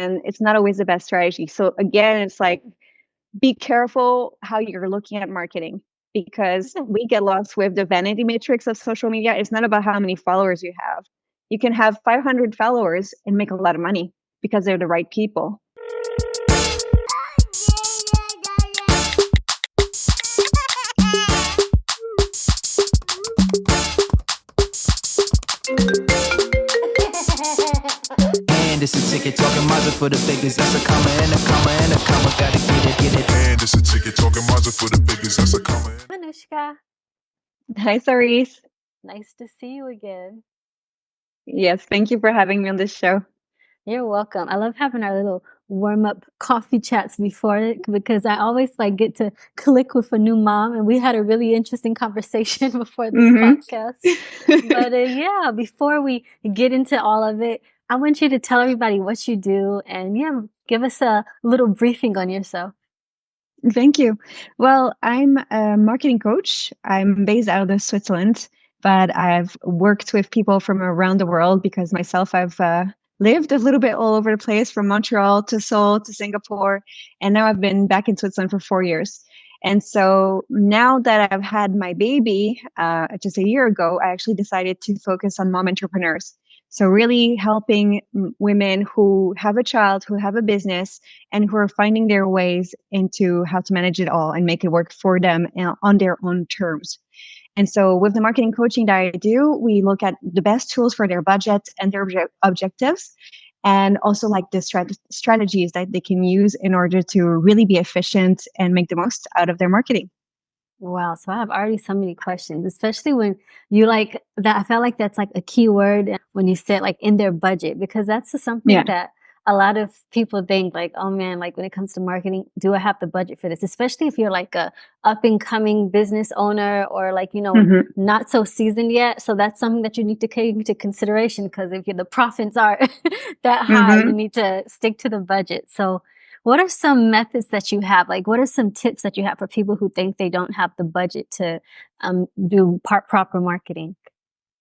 and it's not always the best strategy. So again, it's like, be careful how you're looking at marketing, because we get lost with the vanity matrix of social media. It's not about how many followers you have. You can have 500 followers and make a lot of money because they're the right people. And it's a ticket talking Mazda for the biggest. That's a comma and a comma and a comma. Gotta get it. And it's a ticket talking Mazda for the biggest. That's a comma. Manouchka, Hi, Saríce. nice to see you again. Yes, thank you for having me on this show. You're welcome. I love having our little warm-up coffee chats before it because I always like get to click with a new mom, and we had a really interesting conversation before this podcast. But yeah, before we get into all of it, I want you to tell everybody what you do and give us a little briefing on yourself. Thank you. Well, I'm a marketing coach. I'm based out of Switzerland, but I've worked with people from around the world because myself, I've lived a little bit all over the place, from Montreal to Seoul to Singapore. And now I've been back in Switzerland for 4 years. And so now that I've had my baby just a year ago, I actually decided to focus on mom entrepreneurs. So really helping women who have a child, who have a business, and who are finding their ways into how to manage it all and make it work for them on their own terms. And so with the marketing coaching that I do, we look at the best tools for their budget and their objectives, and also like the strategies that they can use in order to really be efficient and make the most out of their marketing. Wow. So I have already so many questions, especially when you like that. I felt like that's like a key word when you said like in their budget, because that's something that a lot of people think like, oh man, like when it comes to marketing, do I have the budget for this? Especially if you're like a up and coming business owner or like, not so seasoned yet. So that's something that you need to take into consideration, because if the profits are that high, you need to stick to the budget. So what are some methods that you have? Like, what are some tips that you have for people who think they don't have the budget to do proper marketing?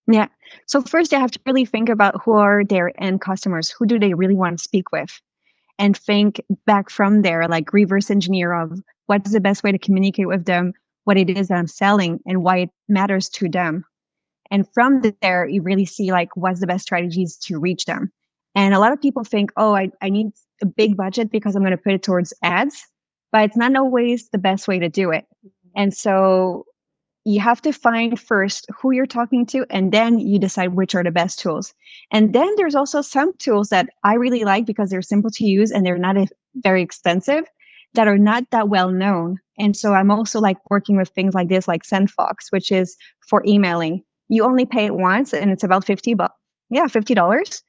Yeah. So first, you have to really think about who are their end customers. Who do they really want to speak with? And think back from there, like reverse engineer of what's the best way to communicate with them, what it is that I'm selling, and why it matters to them. And from there, you really see like what's the best strategies to reach them. And a lot of people think, oh, I need a big budget because I'm going to put it towards ads, but it's not always the best way to do it. And so you have to find first who you're talking to, and then you decide which are the best tools. And then there's also some tools that I really like because they're simple to use and they're not very expensive, that are not that well known. And so I'm also like working with things like this, like SendFox, which is for emailing. You only pay it once, and it's about $50.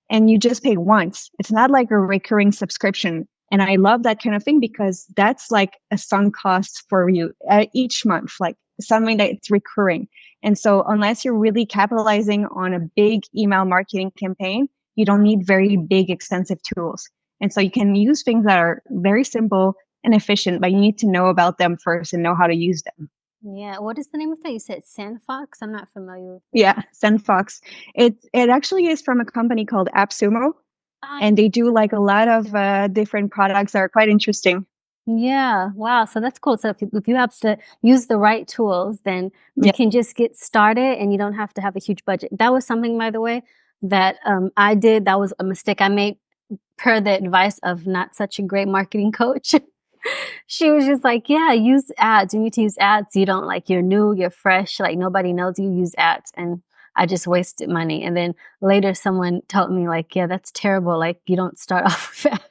And you just pay once. It's not like a recurring subscription. And I love that kind of thing because that's like a sunk cost for you each month, like something that's recurring. And so unless you're really capitalizing on a big email marketing campaign, you don't need very big, expensive tools. And so you can use things that are very simple and efficient, but you need to know about them first and know how to use them. Yeah. What is the name of that? You said SendFox? I'm not familiar with it. Yeah, SendFox. It actually is from a company called AppSumo, and they do like a lot of different products that are quite interesting. Yeah. Wow. So that's cool. So if you have to use the right tools, then you can just get started and you don't have to have a huge budget. That was something, by the way, that I did. That was a mistake I made per the advice of not such a great marketing coach. She was just like, yeah, use ads. You need to use ads. You don't like, you're new, you're fresh, like nobody knows you use ads. And I just wasted money. And then later someone told me like, yeah, that's terrible. Like you don't start off with ads,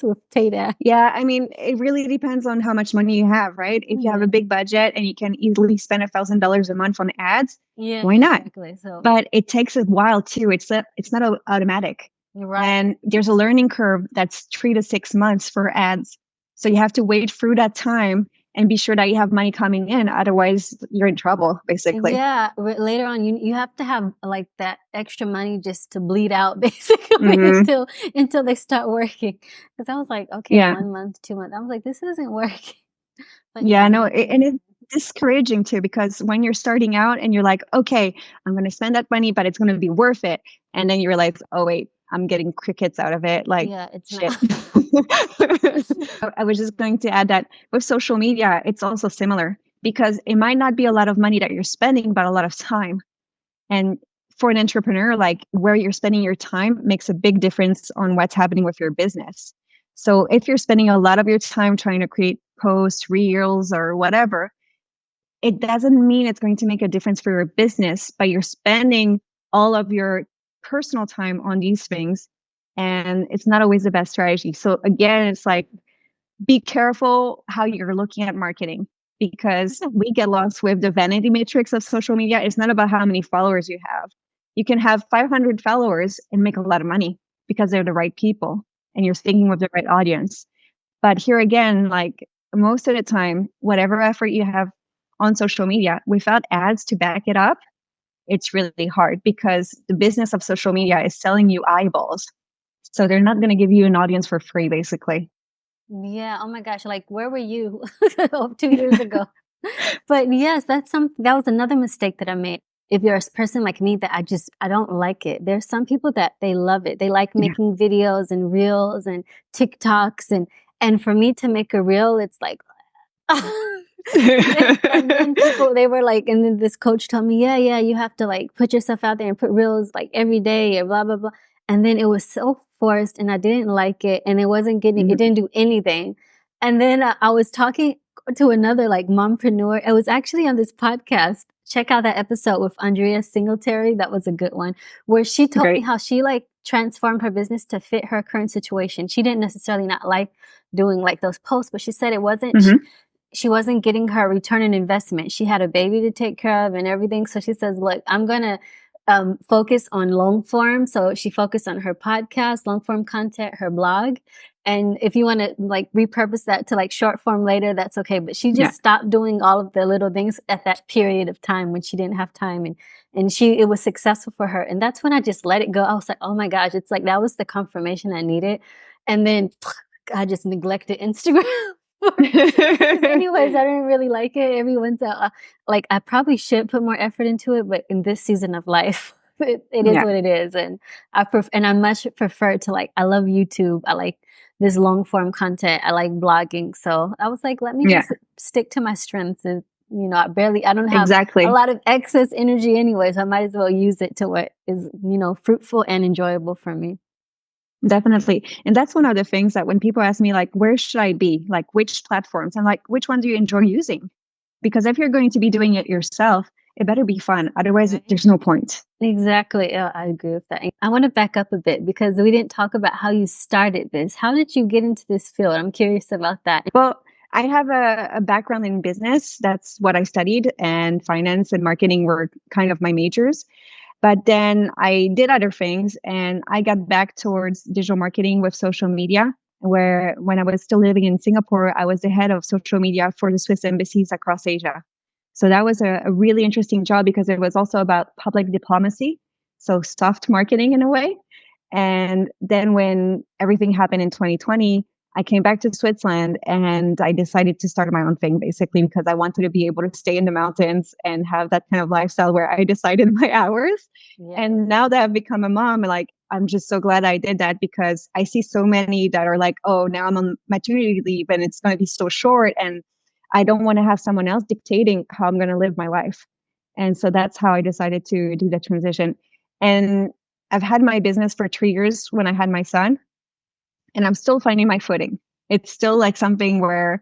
with paid ads. Yeah, I mean, it really depends on how much money you have, right? If you have a big budget and you can easily spend $1,000 a month on ads, why not? Exactly. So, but it takes a while too. It's not automatic. right. And there's a learning curve that's 3 to 6 months for ads. So you have to wait through that time and be sure that you have money coming in. Otherwise, you're in trouble, basically. Yeah. Later on, you have to have like that extra money just to bleed out, basically, until they start working. Because I was like, okay, 1 month, 2 months. I was like, this isn't working. But no, and it's discouraging too, because when you're starting out and you're like, okay, I'm going to spend that money, but it's going to be worth it. And then you realize, oh, wait, I'm getting crickets out of it. Like, Yeah, it's shit. not. I was just going to add that with social media, it's also similar because it might not be a lot of money that you're spending, but a lot of time. And for an entrepreneur, like where you're spending your time makes a big difference on what's happening with your business. So if you're spending a lot of your time trying to create posts, reels, or whatever, it doesn't mean it's going to make a difference for your business, but you're spending all of your personal time on these things. And it's not always the best strategy. So again, it's like, be careful how you're looking at marketing because we get lost with the vanity matrix of social media. It's not about how many followers you have. You can have 500 followers and make a lot of money because they're the right people and you're speaking with the right audience. But here again, like most of the time, whatever effort you have on social media without ads to back it up, it's really hard because the business of social media is selling you eyeballs. So they're not going to give you an audience for free, basically. Yeah, oh my gosh, like where were you 2 years ago? But yes, that was another mistake that I made. If you're a person like me that I don't like it. There's some people that they love it. They like Yeah. making videos and reels and TikToks and for me to make a reel, it's like and then people they were like, and then this coach told me, yeah, you have to like put yourself out there and put reels like every day and blah blah blah. And then it was so forced and I didn't like it and it wasn't getting it didn't do anything. And then I was talking to another like mompreneur. It was actually on this podcast. Check out that episode with Andrea Singletary. That was a good one where she told me how she like transformed her business to fit her current situation. She didn't necessarily not like doing like those posts, but she said it wasn't she wasn't getting her return on investment. She had a baby to take care of and everything. So she says, look, I'm going to focus on long form. So she focused on her podcast, long form content, her blog. And if you want to like repurpose that to like short form later, that's okay. But she just stopped doing all of the little things at that period of time when she didn't have time. And it was successful for her. And that's when I just let it go. I was like, oh my gosh, it's like that was the confirmation I needed. And then I just neglected Instagram. Anyways, I didn't really like it. Everyone's like I probably should put more effort into it, but in this season of life, it is what it is, and I much prefer to like. I love YouTube. I like this long form content. I like blogging. So I was like, let me just stick to my strengths. And I don't have a lot of excess energy anyway, so I might as well use it to what is fruitful and enjoyable for me. Definitely. And that's one of the things that when people ask me, like, where should I be? Like, which platforms? I'm like, which one do you enjoy using? Because if you're going to be doing it yourself, it better be fun. Otherwise, there's no point. Exactly. I agree with that. I want to back up a bit because we didn't talk about how you started this. How did you get into this field? I'm curious about that. Well, I have a background in business. That's what I studied, and finance and marketing were kind of my majors. But then I did other things and I got back towards digital marketing with social media, where when I was still living in Singapore, I was the head of social media for the Swiss embassies across Asia. So that was a really interesting job because it was also about public diplomacy, so soft marketing in a way. And then when everything happened in 2020, I came back to Switzerland and I decided to start my own thing basically because I wanted to be able to stay in the mountains and have that kind of lifestyle where I decided my hours. Yeah. And now that I've become a mom, like, I'm just so glad I did that because I see so many that are like, oh, now I'm on maternity leave and it's going to be so short. And I don't want to have someone else dictating how I'm going to live my life. And so that's how I decided to do that transition. And I've had my business for 3 years when I had my son. And I'm still finding my footing. It's still like something where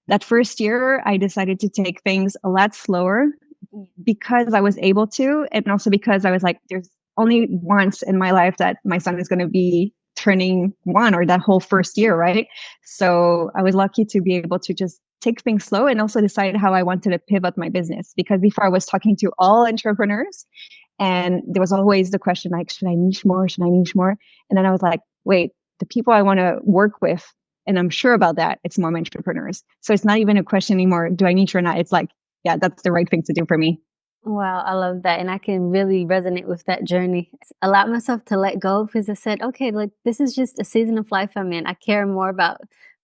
that first year I decided to take things a lot slower because I was able to. And also because I was like, there's only once in my life that my son is going to be turning 1 or that whole first year, right? So I was lucky to be able to just take things slow and also decide how I wanted to pivot my business. Because before I was talking to all entrepreneurs and there was always the question like, should I niche more? Should I niche more? And then I was like, wait, the people I want to work with, and I'm sure about that, it's mom entrepreneurs. So it's not even a question anymore, do I niche or not? It's like, yeah, that's the right thing to do for me. Wow, I love that. And I can really resonate with that journey. I allowed myself to let go because I said, okay, like this is just a season of life I'm in. I care more about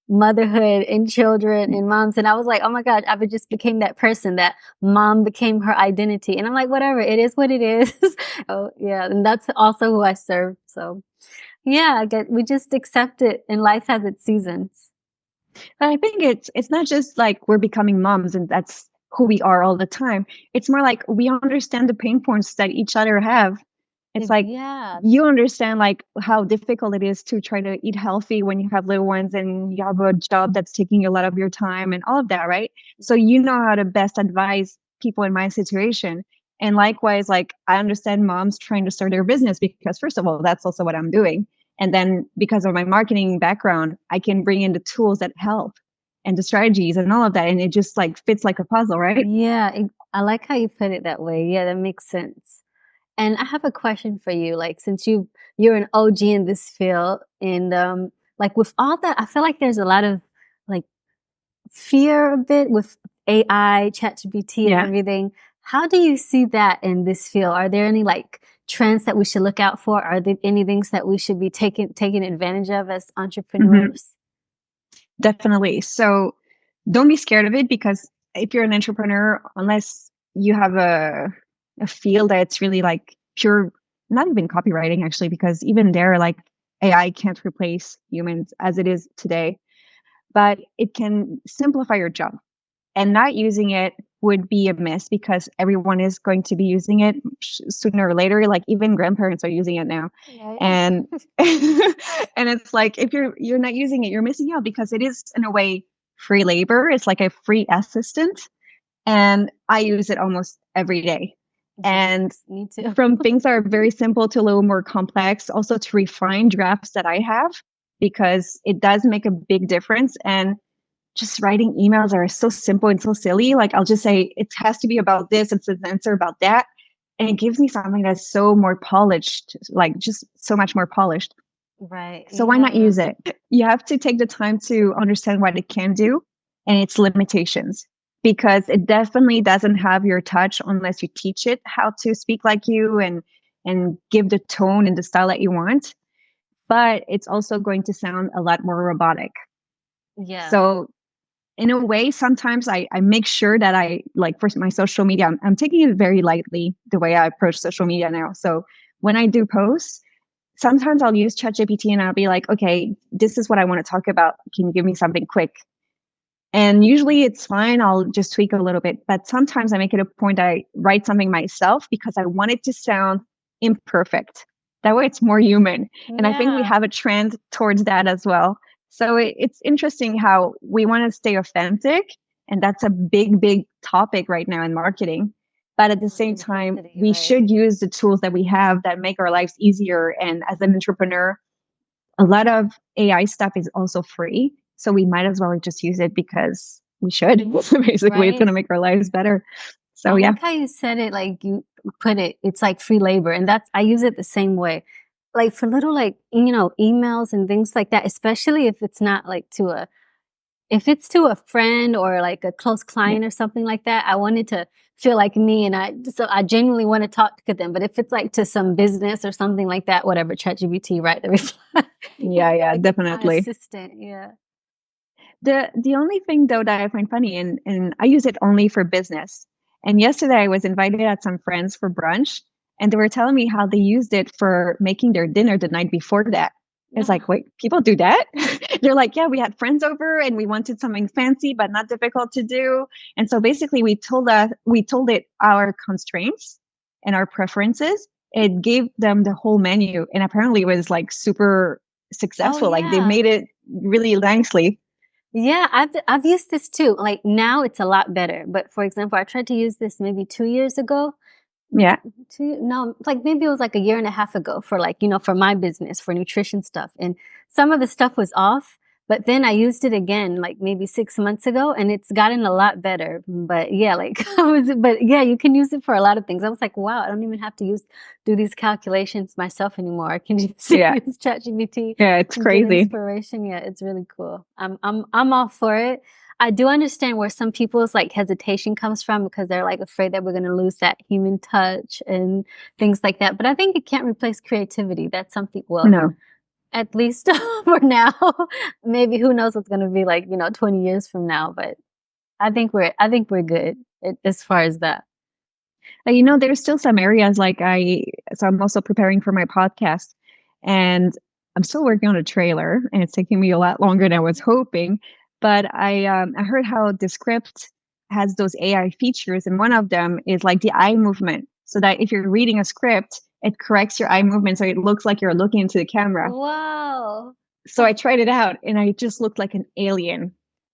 motherhood and children and moms. And I was like, oh my God, I just became that person that mom became her identity. And I'm like, whatever, it is what it is. Oh yeah. And that's also who I serve. So Yeah, we just accept it, and life has its seasons. But I think it's not just like we're becoming moms and that's who we are all the time. It's more like we understand the pain points that each other have. It's like Yeah. you understand like how difficult it is to try to eat healthy when you have little ones and you have a job that's taking a lot of your time and all of that, right? So you know how to best advise people in my situation. And likewise, like I understand moms trying to start their business because first of all, that's also what I'm doing. And then because of my marketing background, I can bring in the tools that help and the strategies and all of that. And it just like fits like a puzzle, right? Yeah, I like how you put it that way. Yeah, that makes sense. And I have a question for you. Like, since you're an OG in this field, and like with all that, I feel like there's a lot of like fear a bit with AI, ChatGPT, and Yeah. everything. How do you see that in this field? Are there any like trends that we should look out for? Are there any things that we should be taking advantage of as entrepreneurs? Definitely. So don't be scared of it because if you're an entrepreneur, unless you have a field that's really like pure, not even copywriting actually, because even there, like AI can't replace humans as it is today, but it can simplify your job. And not using it would be a miss because everyone is going to be using it sooner or later. Like even grandparents are using it now, Right. and and it's like if you're not using it, you're missing out because it is in a way free labor. It's like a free assistant, and I use it almost every day. And Yes, me too. from things that are very simple to a little more complex, also to refine drafts that I have because it does make a big difference. And just writing emails are so simple and so silly. Like I'll just say it has to be about this, it's an answer about that. And it gives me something that's so more polished, like just so much more polished. Right. So why not Yeah. use it? You have to take the time to understand what it can do and its limitations because it definitely doesn't have your touch unless you teach it how to speak like you and give the tone and the style that you want. But it's also going to sound a lot more robotic. Yeah. So in a way, sometimes I make sure that I like for my social media, I'm taking it very lightly the way I approach social media now. So when I do posts, sometimes I'll use ChatGPT and I'll be like, okay, this is what I want to talk about. Can you give me something quick? And usually it's fine. I'll just tweak a little bit. But sometimes I make it a point I write something myself because I want it to sound imperfect. That way it's more human. And I think we Yeah. have a trend towards that as well. So it's interesting how we want to stay authentic. And that's a big, big topic right now in marketing. But at the same time, Authenticity, we right. should use the tools that we have that make our lives easier. And as an entrepreneur, a lot of AI stuff is also free. So we might as well just use it because we should. So basically, it's going Right. to make our lives better. So I yeah. like how you said it, like you put it, it's like free labor. And I use it the same way. Like for little, like, emails and things like that, especially if it's not like if it's to a friend or like a close Yeah. client or something like that, I want it to feel like me, and I genuinely want to talk to them. But if it's like to some business or something like that, whatever, ChatGPT, right? The reply. Yeah, Feel yeah, like it's my definitely. assistant. Yeah. The only thing though that I find funny and I use it only for business. And yesterday I was invited at some friends for brunch and they were telling me how they used it for making their dinner the night before that. It's like, wait, people do that? They're like, yeah, we had friends over and we wanted something fancy but not difficult to do. And so basically we told it our constraints and our preferences. It gave them the whole menu and apparently it was like super Oh successful. Like they yeah. made it really nicely. Yeah, I've used this too. Like now it's a lot better. But for example, I tried to use this maybe 2 years ago. Yeah. No, like maybe it was like a year and a half ago for like, for my business, for nutrition stuff. And some of the stuff was off, but then I used it again, like maybe 6 months ago, and it's gotten a lot better. But yeah, like, but yeah, you can use it for a lot of things. I was like, wow, I don't even have to do these calculations myself anymore. I can just Yeah. use ChatGPT Yeah, it's and get crazy. inspiration. Yeah, it's really cool. I'm all for it. I do understand where some people's like hesitation comes from because they're like afraid that we're going to lose that human touch and things like that. But I think it can't replace creativity. That's something, well, No. at least for now. Maybe who knows what's going to be like, 20 years from now, but I think we're good as far as that. There's still some areas so I'm also preparing for my podcast and I'm still working on a trailer, and it's taking me a lot longer than I was hoping. But I heard how the script has those AI features, and one of them is like the eye movement, so that if you're reading a script, it corrects your eye movement so it looks like you're looking into the camera. Wow. So I tried it out, and I just looked like an alien.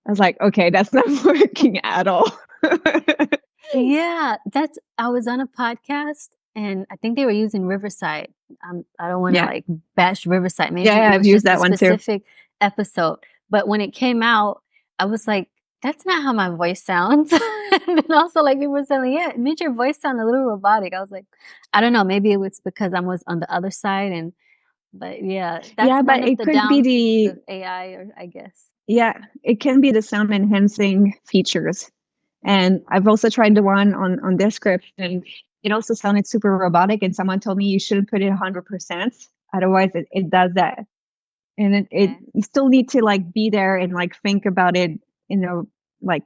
I was like, okay, that's not working at all. Yeah, I was on a podcast and I think they were using Riverside. I don't want to Yeah. like bash Riverside. Maybe Yeah, it I've was used just a that one too. specific episode. But when it came out, I was like, that's not how my voice sounds. And then also like people were saying, yeah, it made your voice sound a little robotic. I was like, I don't know, maybe it was because I was on the other side but yeah, that's Yeah, one but of it the could be downs of AI, or I guess. yeah, it can be the sound enhancing features. And I've also tried the one on this script, and it also sounded super robotic. And someone told me you shouldn't put it 100%, otherwise it does that. And Okay. you still need to like be there and like think about it in a like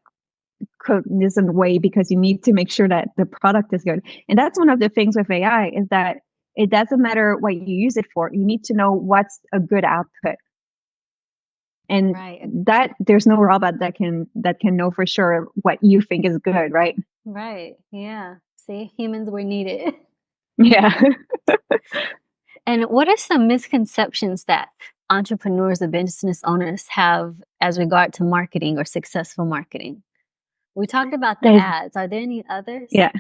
cognizant way, because you need to make sure that the product is good. And that's one of the things with AI, is that it doesn't matter what you use it for. You need to know what's a good output. And Right. that there's no robot that can know for sure what you think is good, right? Right. Yeah. See, humans were needed. Yeah. And what are some misconceptions that entrepreneurs or business owners have as regard to marketing or successful marketing? We talked about the There's ads. Are there any others? yeah.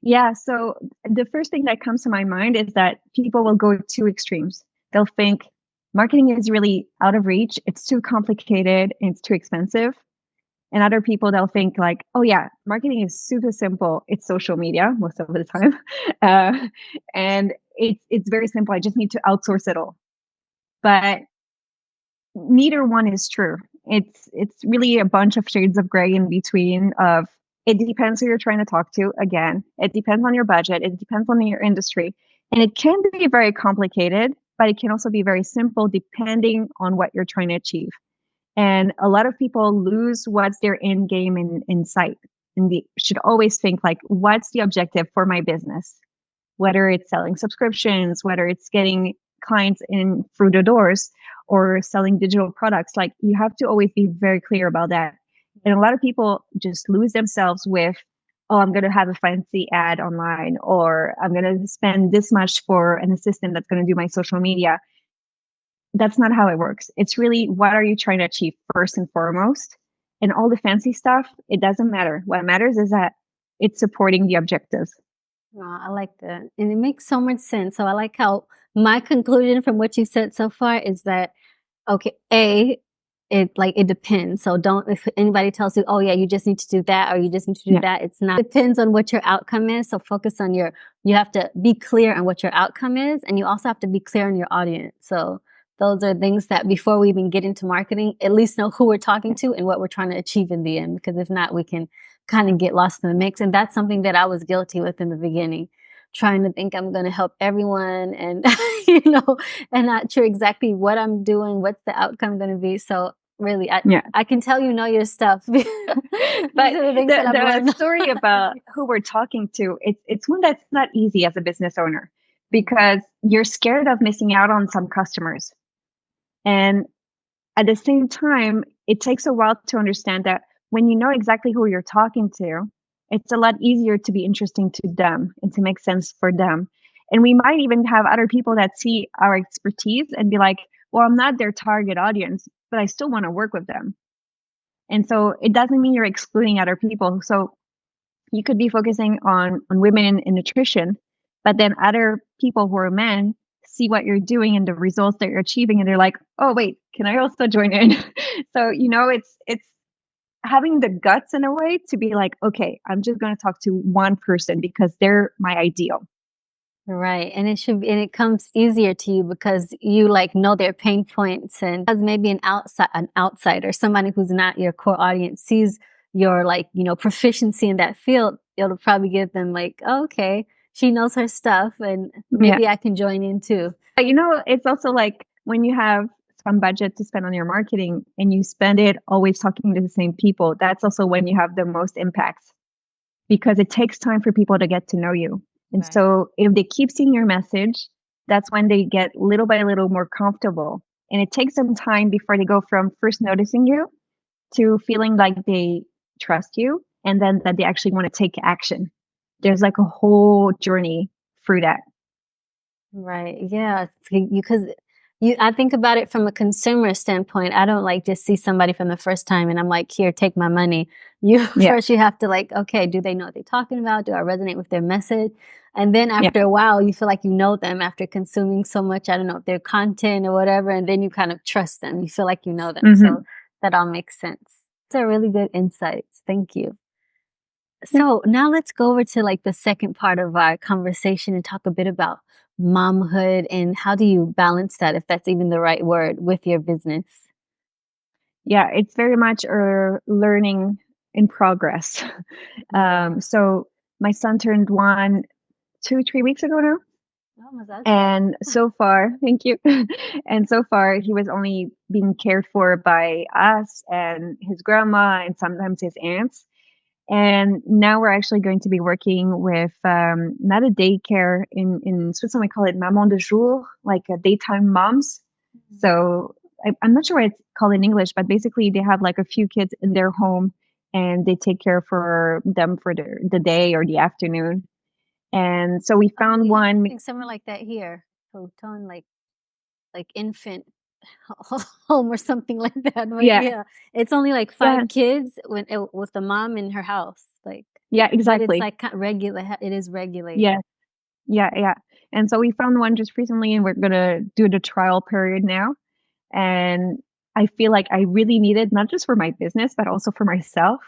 Yeah, so the first thing that comes to my mind is that people will go to extremes. They'll think marketing is really out of reach, it's too complicated, and it's too expensive. And other people, they'll think like, oh yeah, marketing is super simple. It's social media most of the time. Uh, and it's very simple. I just need to outsource it all. But neither one is true. It's really a bunch of shades of gray in between. Of it depends who you're trying to talk to. Again, it depends on your budget. It depends on your industry, and it can be very complicated, but it can also be very simple depending on what you're trying to achieve. And a lot of people lose what's their end game in sight, and they should always think like, what's the objective for my business? Whether it's selling subscriptions, whether it's getting clients in through the doors, or selling digital products, like you have to always be very clear about that. And a lot of people just lose themselves with, oh, I'm going to have a fancy ad online, or I'm going to spend this much for an assistant that's going to do my social media. That's not how it works. It's really, what are you trying to achieve first and foremost? And all the fancy stuff, it doesn't matter. What matters is that it's supporting the objectives. I like that. And it makes so much sense. So I like how my conclusion from what you said so far is that, okay, it depends. So if anybody tells you, oh yeah, you just need to do that, or you just need to do that, it's not. It depends on what your outcome is. So focus on you have to be clear on what your outcome is. And you also have to be clear on your audience. So those are things that before we even get into marketing, at least know who we're talking to and what we're trying to achieve in the end. Because if not, we can kind of get lost in the mix. And that's something that I was guilty with in the beginning, trying to think I'm going to help everyone and, and not sure exactly what I'm doing, what's the outcome going to be. So really, I can tell you know your stuff. But the story about who we're talking to, it's one that's not easy as a business owner, because you're scared of missing out on some customers. And at the same time, it takes a while to understand that when you know exactly who you're talking to, it's a lot easier to be interesting to them and to make sense for them. And we might even have other people that see our expertise and be like, well, I'm not their target audience, but I still want to work with them. And so it doesn't mean you're excluding other people. So you could be focusing on women in nutrition, but then other people who are men see what you're doing and the results that you're achieving, and they're like, oh wait, can I also join in? So it's having the guts in a way to be like, okay, I'm just going to talk to one person because they're my ideal. Right. And it comes easier to you because you like know their pain points, and as maybe an outsider, somebody who's not your core audience sees your proficiency in that field, it'll probably give them like, oh, okay, she knows her stuff and maybe I can join in too. But it's also like when you have some budget to spend on your marketing and you spend it always talking to the same people, that's also when you have the most impact, because it takes time for people to get to know you. And so if they keep seeing your message, that's when they get little by little more comfortable. And it takes some time before they go from first noticing you to feeling like they trust you and then that they actually want to take action. There's like a whole journey through that. Right. Yeah. Because I think about it from a consumer standpoint. I don't like just see somebody from the first time and I'm like, here, take my money. First you have to like, okay, do they know what they're talking about? Do I resonate with their message? And then after a while, you feel like you know them after consuming so much, I don't know, their content or whatever. And then you kind of trust them. You feel like you know them. Mm-hmm. So that all makes sense. It's a really good insights. Thank you. So now let's go over to like the second part of our conversation and talk a bit about momhood and how do you balance that, if that's even the right word, with your business? Yeah, it's very much a learning in progress. So my son turned 1, 2, 3 weeks ago now. Oh my gosh. And so far, thank you. And so far, he was only being cared for by us and his grandma and sometimes his aunts. And now we're actually going to be working with not a daycare in Switzerland. We call it maman de jour, like daytime moms. So I'm not sure what it's called in English, but basically they have like a few kids in their home and they take care for them for the day or the afternoon. And so we found one. Somewhere like that here, Hoton, like infant home or something like that. But yeah, it's only like 5 kids with the mom in her house. Like exactly. But it's like regular. It is regulated. Yeah. And so we found one just recently, and we're gonna do the trial period now. And I feel like I really need it, not just for my business, but also for myself,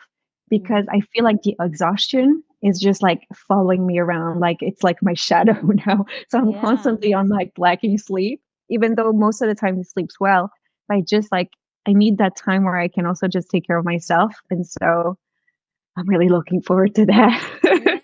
because I feel like the exhaustion is just like following me around. Like it's like my shadow now. So I'm constantly on like lacking sleep, even though most of the time he sleeps well. But I need that time where I can also just take care of myself. And so I'm really looking forward to that.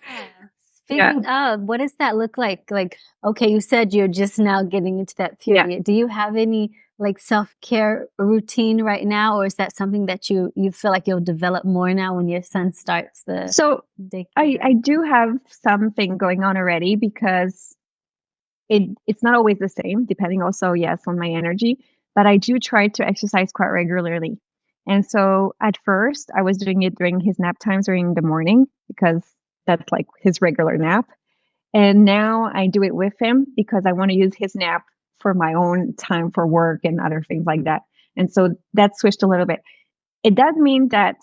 Speaking of, what does that look like? Like, okay, you said you're just now getting into that period. Do you have any like self-care routine right now, or is that something that you feel like you'll develop more now when your son starts the daycare? I do have something going on already, because it's not always the same, depending also, on my energy, but I do try to exercise quite regularly. And so at first I was doing it during his nap times during the morning, because that's like his regular nap. And now I do it with him because I want to use his nap for my own time for work and other things like that. And so that switched a little bit. It does mean that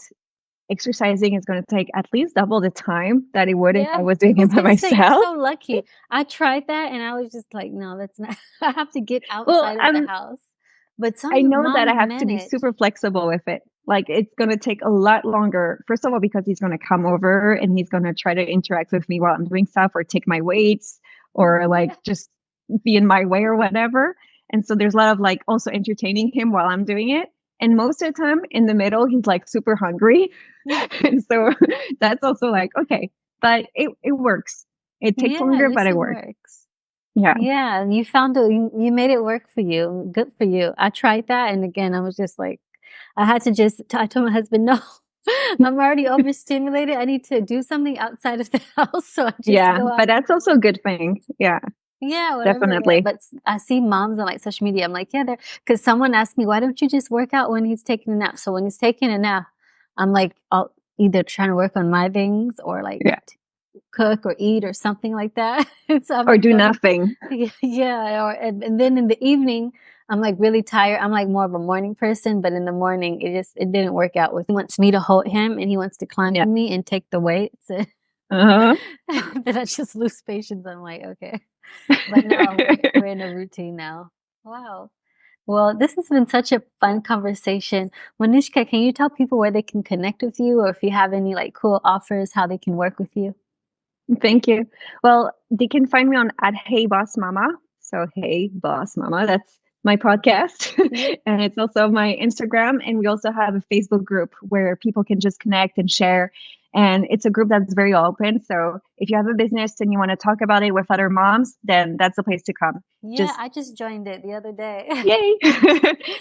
exercising is going to take at least double the time that it would if I was doing it by myself. You're so lucky. I tried that and I was just like, no, that's not. I have to get outside of the house. But I know that I have to be super flexible with it. Like it's going to take a lot longer. First of all, because he's going to come over and he's going to try to interact with me while I'm doing stuff, or take my weights, or like just be in my way or whatever. And so there's a lot of like also entertaining him while I'm doing it. And most of the time in the middle, he's like super hungry. And so that's also like, okay, but it works. It takes longer, but it works. Yeah, and you found it. You made it work for you. Good for you. I tried that, and again, I was just like, I had to I told my husband, no, I'm already overstimulated. I need to do something outside of the house. So I just go out. But that's also a good thing. Yeah, definitely. But I see moms on like social media. I'm like, because someone asked me, why don't you just work out when he's taking a nap? So when he's taking a nap, I'm like, I'll either trying to work on my things or like cook or eat or something like that. So or do nothing. And then in the evening, I'm like really tired. I'm like more of a morning person, but in the morning, it didn't work out. He wants me to hold him and he wants to climb to me and take the weights. Then I just lose patience. I'm like, okay. But now we're in a routine now. Wow. Well, this has been such a fun conversation. Manouchka, can you tell people where they can connect with you, or if you have any like cool offers, how they can work with you? Thank you. Well, they can find me on @Hey Boss Mama. So Hey Boss Mama, that's my podcast. And it's also my Instagram. And we also have a Facebook group where people can just connect and share. And it's a group that's very open. So if you have a business and you want to talk about it with other moms, then that's the place to come. Yeah, I just joined it the other day. Yay.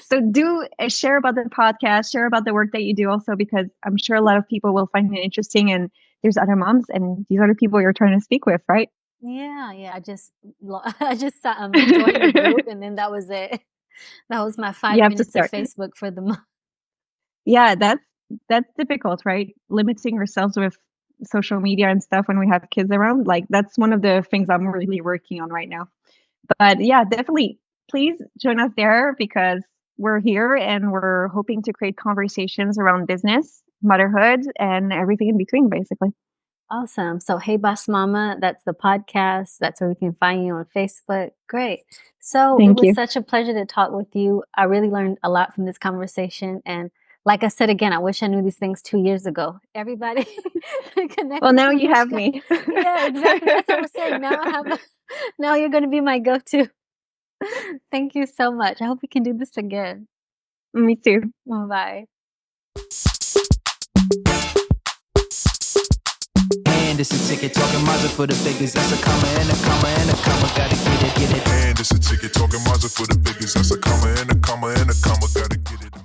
So do share about the podcast, share about the work that you do also, because I'm sure a lot of people will find it interesting, and there's other moms and these other people you're trying to speak with, right? Yeah. I just joined the group, and then that was it. That was my You 5 have to minutes of start. Facebook for the month. Yeah, that's difficult, right? Limiting ourselves with social media and stuff when we have kids around. Like that's one of the things I'm really working on right now. But yeah, definitely please join us there because we're here and we're hoping to create conversations around business, motherhood, and everything in between, basically. Awesome. So, Hey Boss Mama, that's the podcast. That's where we can find you on Facebook. Great. So, it Thank was you. such a pleasure to talk with you. I really learned a lot from this conversation. And like I said again, I wish I knew these things 2 years ago. Everybody connect Well, with now you have Manouchka. me. Yeah, exactly. That's what I was saying. Now you're going to be my go-to. Thank you so much. I hope we can do this again. Me too. Bye. And it's a ticket talking Mazda for the biggest. That's a comma and a comma and a comma. Gotta get it, get it. And it's a ticket talking Mazda for the biggest. That's a comma and a comma and a comma. Gotta get it.